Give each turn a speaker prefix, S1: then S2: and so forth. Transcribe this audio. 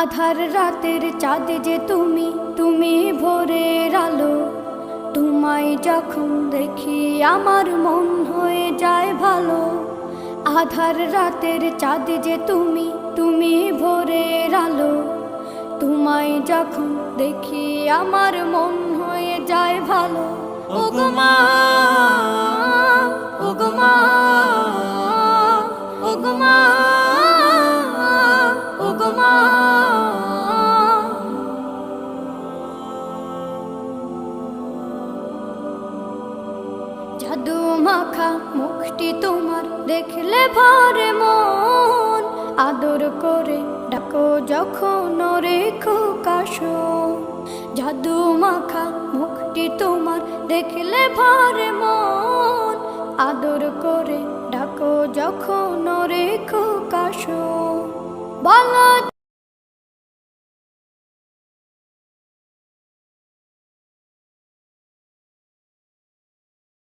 S1: আধার রাতের চাঁদ যে তুমি, তুমি ভোরের আলো। তোমায় যখন দেখি আমার মন হয়ে যায় ভালো। আধার রাতের চাঁদ যে তুমি, তুমি ভোরের আলো। তোমায় যখন দেখি আমার মন হয়ে যায় ভালো। ওগো মা, ওগো মা, ওগো মা, ওগো মা। জাদু মাখা মুখটি তোমার দেখলে ভরে মন। আদর করে ডাকো যখন রেখো কাশো। জাদু মাখা মুখটি তোমার দেখলে ভরে মন। আদর করে ডাকো যখন রেখো কাশো। বলো